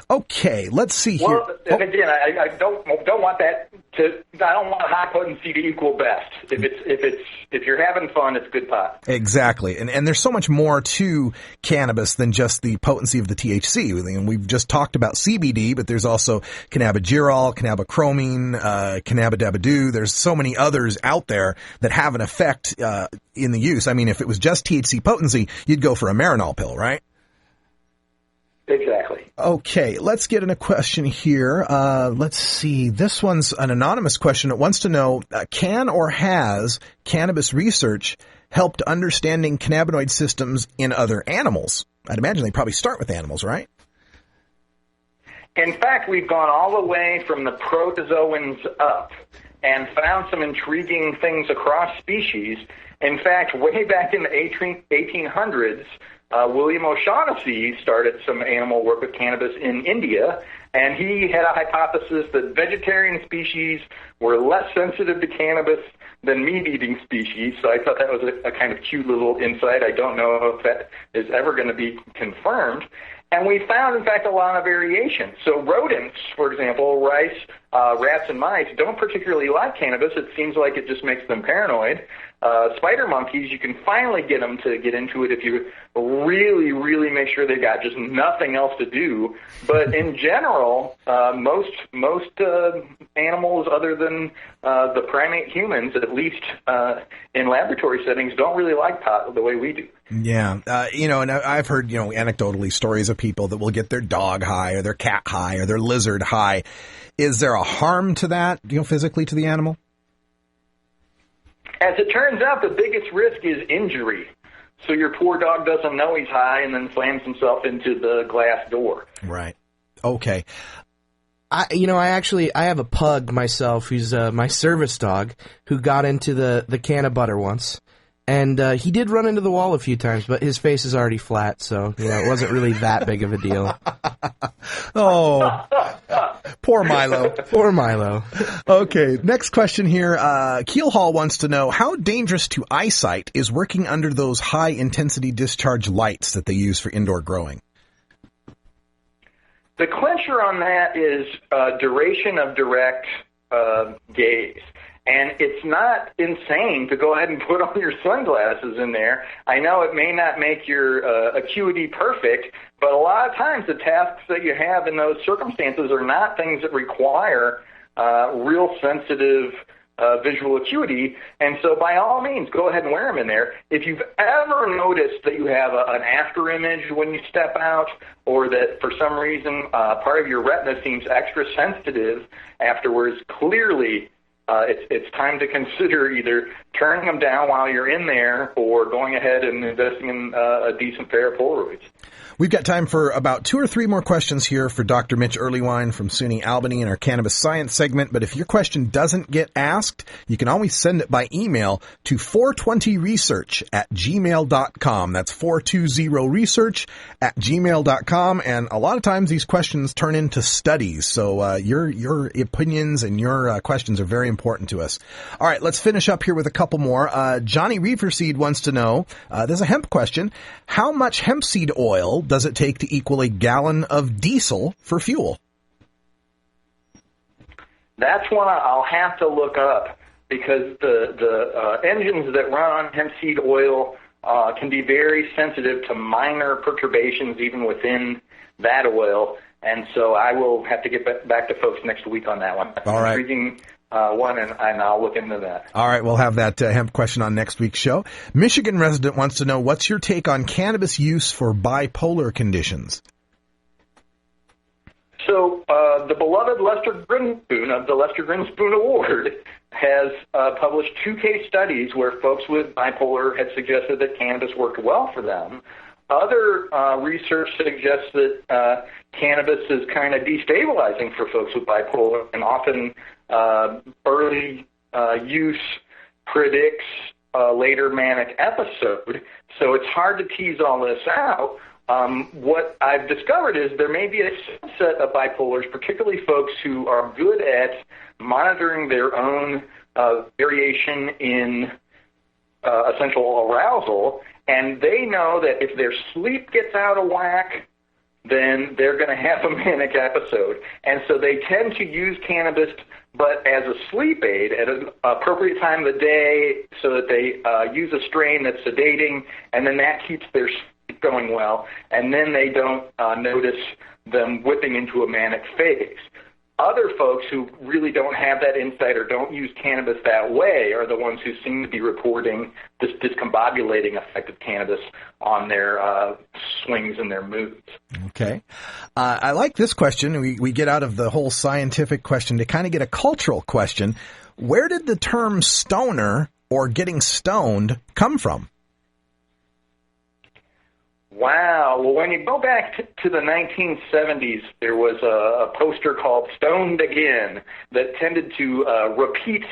Okay, let's see here. Well, again, I don't want that to. I don't want high potency to equal best. If you're having fun, it's good pot. Exactly, and there's so much more to cannabis than just the potency of the THC. And we've just talked about CBD, but there's also cannabigerol, cannabichromene, cannabidabidoo. There's so many others out there that have an effect in the use. I mean, if it was just THC potency, you'd go for a Marinol pill, right? Exactly. Okay, let's get in a question here. Let's see. This one's an anonymous question. It wants to know, can or has cannabis research helped understanding cannabinoid systems in other animals? I'd imagine they probably start with animals, right? In fact, we've gone all the way from the protozoans up and found some intriguing things across species. In fact, way back in the 1800s, William O'Shaughnessy started some animal work with cannabis in India, and he had a hypothesis that vegetarian species were less sensitive to cannabis than meat-eating species, so I thought that was a kind of cute little insight. I don't know if that is ever going to be confirmed. And we found, in fact, a lot of variation. So rodents, for example, rice, rats, and mice don't particularly like cannabis. It seems like it just makes them paranoid. Spider monkeys, you can finally get them to get into it if you really, really make sure they've got just nothing else to do. But in general, most animals other than the primate humans, at least in laboratory settings, don't really like pot the way we do. Yeah. And I've heard, anecdotally stories of people that will get their dog high or their cat high or their lizard high. Is there a harm to that, physically to the animal? As it turns out, the biggest risk is injury. So your poor dog doesn't know he's high and then slams himself into the glass door. Right. Okay. I have a pug myself who's my service dog who got into the can of butter once. And he did run into the wall a few times, but his face is already flat, so it wasn't really that big of a deal. Oh, poor Milo. Poor Milo. Okay, next question here. Keelhaul wants to know, how dangerous to eyesight is working under those high-intensity discharge lights that they use for indoor growing? The clincher on that is duration of direct gaze. And it's not insane to go ahead and put on your sunglasses in there. I know it may not make your acuity perfect, but a lot of times the tasks that you have in those circumstances are not things that require real sensitive visual acuity. And so by all means, go ahead and wear them in there. If you've ever noticed that you have an after image when you step out, or that for some reason part of your retina seems extra sensitive afterwards, clearly it's time to consider either turning them down while you're in there or going ahead and investing in a decent pair of Polaroids. We've got time for about 2 or 3 more questions here for Dr. Mitch Earlywine from SUNY Albany in our Cannabis Science segment. But if your question doesn't get asked, you can always send it by email to 420research@gmail.com. That's 420research@gmail.com. And a lot of times these questions turn into studies. So your opinions and your questions are very important to us. All right, let's finish up here with a couple more. Johnny Reeferseed wants to know, there's a hemp question. How much hemp seed oil does it take to equal a gallon of diesel for fuel? That's one I'll have to look up, because the engines that run on hemp seed oil can be very sensitive to minor perturbations even within that oil. And so I will have to get back to folks next week on that one. All right. Intriguing one, and I'll look into that. All right, we'll have that hemp question on next week's show. Michigan resident wants to know, what's your take on cannabis use for bipolar conditions? So the beloved Lester Grinspoon of the Lester Grinspoon Award has published 2 case studies where folks with bipolar had suggested that cannabis worked well for them. Other research suggests that cannabis is kind of destabilizing for folks with bipolar, and often early use predicts a later manic episode. So it's hard to tease all this out. what I've discovered is there may be a subset of bipolars, particularly folks who are good at monitoring their own variation in essential arousal, and they know that if their sleep gets out of whack, then they're going to have a manic episode. And so they tend to use cannabis, but as a sleep aid at an appropriate time of the day so that they use a strain that's sedating, and then that keeps their sleep going well, and then they don't notice them whipping into a manic phase. Other folks who really don't have that insight or don't use cannabis that way are the ones who seem to be reporting this discombobulating effect of cannabis on their swings and their moods. Okay. I like this question. We get out of the whole scientific question to kind of get a cultural question. Where did the term stoner or getting stoned come from? Wow. Well, when you go back to the 1970s, there was a poster called Stoned Again that tended to repeat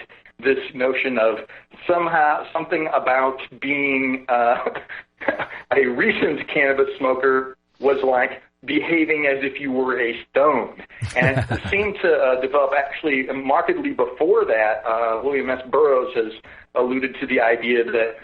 this notion of somehow something about being a recent cannabis smoker was like behaving as if you were a stone. And it seemed to develop actually markedly before that. William S. Burroughs has alluded to the idea that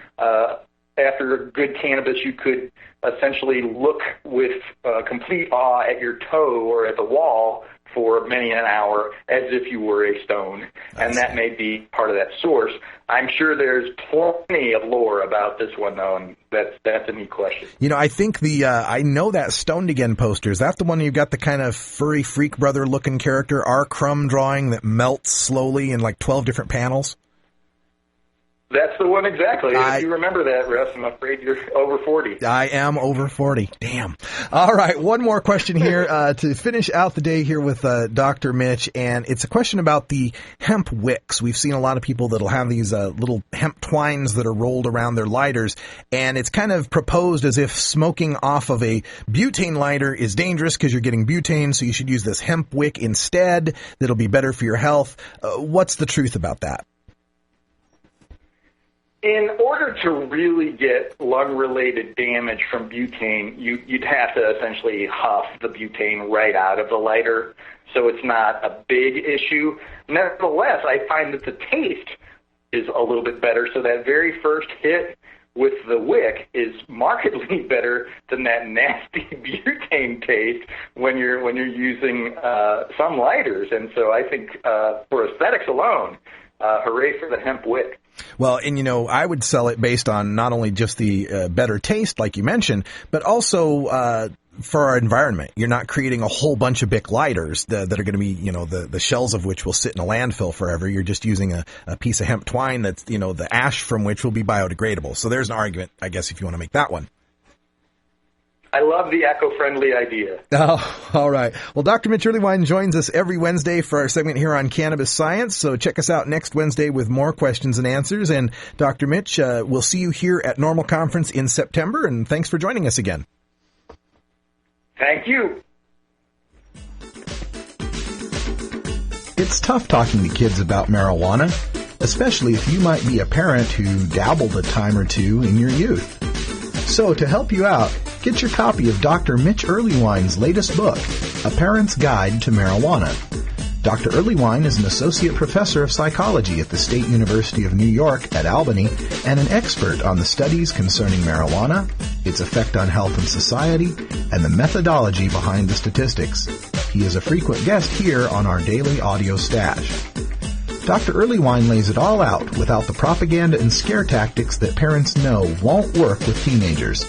after good cannabis, you could essentially look with complete awe at your toe or at the wall for many an hour as if you were a stone. And that may be part of that source. I'm sure there's plenty of lore about this one, though, and that's a neat question. You know, I think I know that Stoned Again poster. Is that the one you've got the kind of furry freak brother looking character, R. Crumb drawing that melts slowly in like 12 different panels? That's the one exactly. If you remember that, Russ, I'm afraid you're over 40. I am over 40. Damn. All right, one more question here to finish out the day here with Dr. Mitch, and it's a question about the hemp wicks. We've seen a lot of people that'll have these little hemp twines that are rolled around their lighters, and it's kind of proposed as if smoking off of a butane lighter is dangerous because you're getting butane, so you should use this hemp wick instead. That'll be better for your health. What's the truth about that? In order to really get lung-related damage from butane, you'd have to essentially huff the butane right out of the lighter, so it's not a big issue. Nevertheless, I find that the taste is a little bit better, so that very first hit with the wick is markedly better than that nasty butane taste when you're using some lighters. And so I think for aesthetics alone, hooray for the hemp wick. Well, and you know, I would sell it based on not only just the better taste, like you mentioned, but also for our environment. You're not creating a whole bunch of Bic lighters that are going to be, you know, the shells of which will sit in a landfill forever. You're just using a piece of hemp twine that's, you know, the ash from which will be biodegradable. So there's an argument, I guess, if you want to make that one. I love the eco-friendly idea. Oh, all right. Well, Dr. Mitch Earlywine joins us every Wednesday for our segment here on Cannabis Science. So check us out next Wednesday with more questions and answers. And Dr. Mitch, we'll see you here at NORML Conference in September. And thanks for joining us again. Thank you. It's tough talking to kids about marijuana, especially if you might be a parent who dabbled a time or two in your youth. So to help you out, get your copy of Dr. Mitch Earlywine's latest book, A Parent's Guide to Marijuana. Dr. Earlywine is an associate professor of psychology at the State University of New York at Albany and an expert on the studies concerning marijuana, its effect on health and society, and the methodology behind the statistics. He is a frequent guest here on our daily audio stash. Dr. Earlywine lays it all out without the propaganda and scare tactics that parents know won't work with teenagers.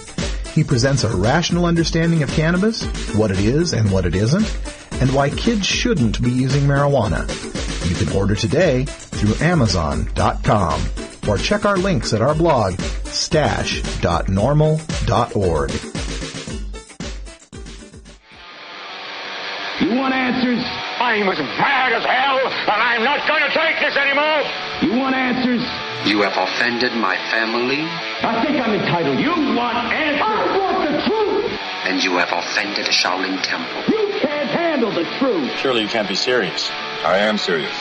He presents a rational understanding of cannabis, what it is and what it isn't, and why kids shouldn't be using marijuana. You can order today through Amazon.com or check our links at our blog, stash.normal.org. You want answers? I'm as mad as hell, and I'm not going to take this anymore. You want answers? You have offended my family. I think I'm entitled. You want answers? I want the truth. And you have offended a Shaolin temple. You can't handle the truth. Surely you can't be serious. I am serious.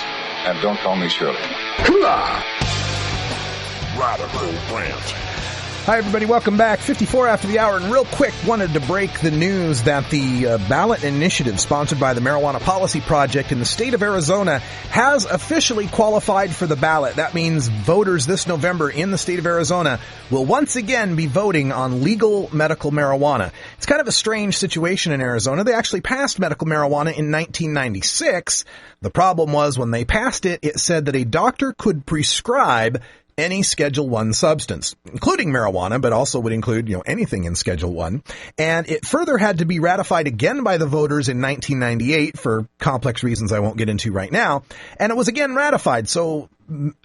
And don't call me Shirley. Hoorah! Radical Rant. Hi, everybody. Welcome back. 54 after the hour. And real quick, wanted to break the news that the ballot initiative sponsored by the Marijuana Policy Project in the state of Arizona has officially qualified for the ballot. That means voters this November in the state of Arizona will once again be voting on legal medical marijuana. It's kind of a strange situation in Arizona. They actually passed medical marijuana in 1996. The problem was when they passed it, it said that a doctor could prescribe any Schedule I substance, including marijuana, but also would include, anything in Schedule I. And it further had to be ratified again by the voters in 1998 for complex reasons I won't get into right now. And it was again ratified. So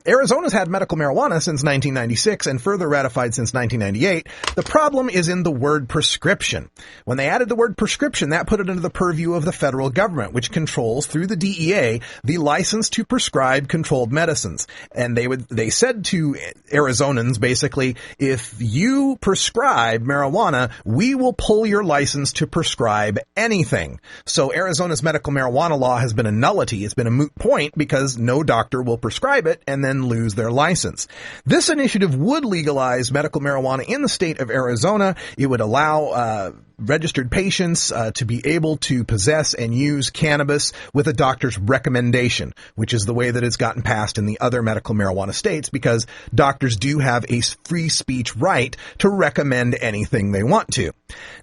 Arizona's had medical marijuana since 1996 and further ratified since 1998. The problem is in the word prescription. When they added the word prescription, that put it under the purview of the federal government, which controls through the DEA the license to prescribe controlled medicines. And they said to Arizonans, basically, if you prescribe marijuana, we will pull your license to prescribe anything. So Arizona's medical marijuana law has been a nullity. It's been a moot point because no doctor will prescribe it and then lose their license. This initiative would legalize medical marijuana in the state of Arizona. It would allow registered patients to be able to possess and use cannabis with a doctor's recommendation, which is the way that it's gotten passed in the other medical marijuana states, because doctors do have a free speech right to recommend anything they want to.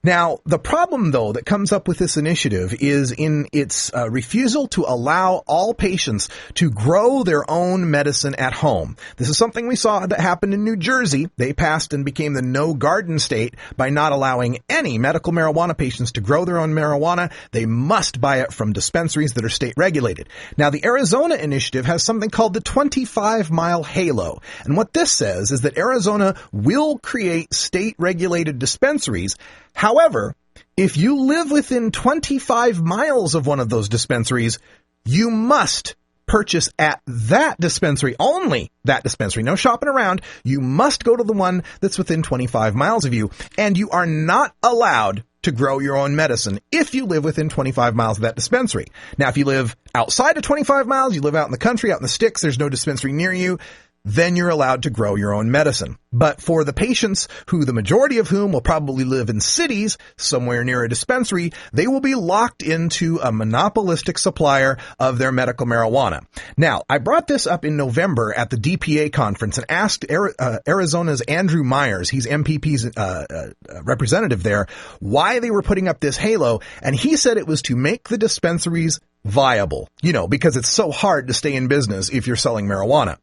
Now, the problem, though, that comes up with this initiative is in its refusal to allow all patients to grow their own medicine at home. This is something we saw that happened in New Jersey. They passed and became the no garden state by not allowing any medical marijuana patients to grow their own marijuana. They must buy it from dispensaries that are state regulated. Now, the Arizona initiative has something called the 25-mile halo. And what this says is that Arizona will create state regulated dispensaries. However, if you live within 25 miles of one of those dispensaries, you must purchase at that dispensary, only that dispensary, no shopping around. You must go to the one that's within 25 miles of you, and you are not allowed to grow your own medicine if you live within 25 miles of that dispensary. Now, if you live outside of 25 miles, you live out in the country, out in the sticks, there's no dispensary near you, then you're allowed to grow your own medicine. But for the patients who the majority of whom will probably live in cities somewhere near a dispensary, they will be locked into a monopolistic supplier of their medical marijuana. Now, I brought this up in November at the DPA conference and asked Arizona's Andrew Myers, he's MPP's representative there, why they were putting up this halo. And he said it was to make the dispensaries viable, because it's so hard to stay in business if you're selling marijuana.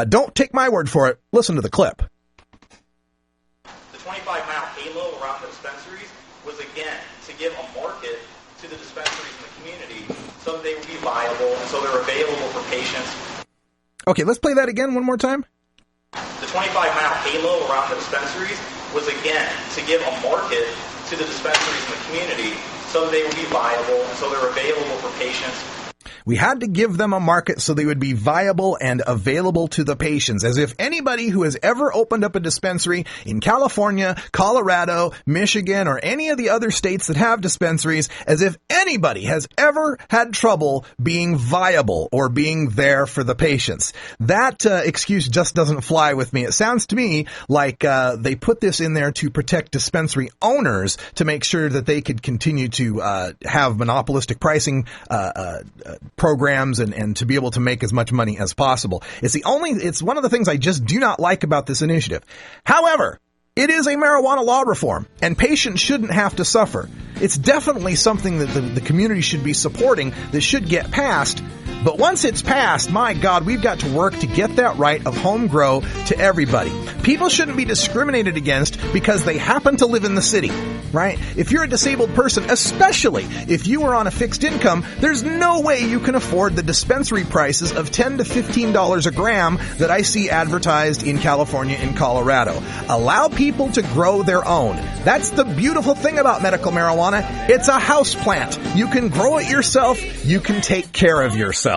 Don't take my word for it. Listen to the clip. The 25-mile halo around the dispensaries was, again, to give a market to the dispensaries in the community so that they would be viable and so they're available for patients. Okay, let's play that again one more time. The 25-mile halo around the dispensaries was, again, to give a market to the dispensaries in the community so that they would be viable and so they're available for patients. We had to give them a market so they would be viable and available to the patients, as if anybody who has ever opened up a dispensary in California, Colorado, Michigan, or any of the other states that have dispensaries, as if anybody has ever had trouble being viable or being there for the patients. That excuse just doesn't fly with me. It sounds to me like they put this in there to protect dispensary owners, to make sure that they could continue to have monopolistic pricing programs and to be able to make as much money as possible. It's one of the things I just do not like about this initiative. However, it is a marijuana law reform, and patients shouldn't have to suffer. It's definitely something that the community should be supporting, that should get passed. But once it's passed, my God, we've got to work to get that right of home grow to everybody. People shouldn't be discriminated against because they happen to live in the city, right? If you're a disabled person, especially if you are on a fixed income, there's no way you can afford the dispensary prices of $10 to $15 a gram that I see advertised in California and Colorado. Allow people to grow their own. That's the beautiful thing about medical marijuana. It's a house plant. You can grow it yourself. You can take care of yourself.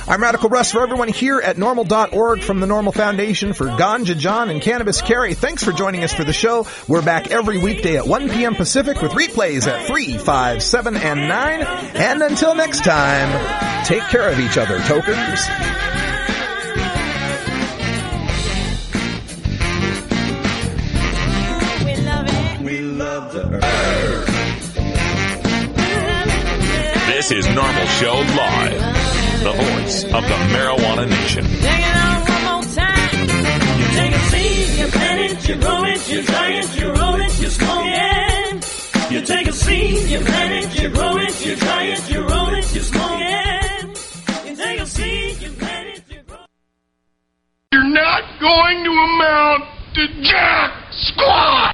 I'm Radical Russ for everyone here at NORML.org from the NORML Foundation for Ganja John and Cannabis Carrie. Thanks for joining us for the show. We're back every weekday at 1 p.m. Pacific with replays at 3, 5, 7, and 9. And until next time, take care of each other, tokers. we love the earth. This is NORML Show Live, the voice of the Marijuana Nation. Take it out one more time. You take a seed, you plant it, you grow it, you dry it, you roll it, you smoke it. You take a seed, you plant it, you grow it, you dry it, you roll it, you smoke it. You take a seed, you plant it, you grow it. You're not going to amount to jack squat.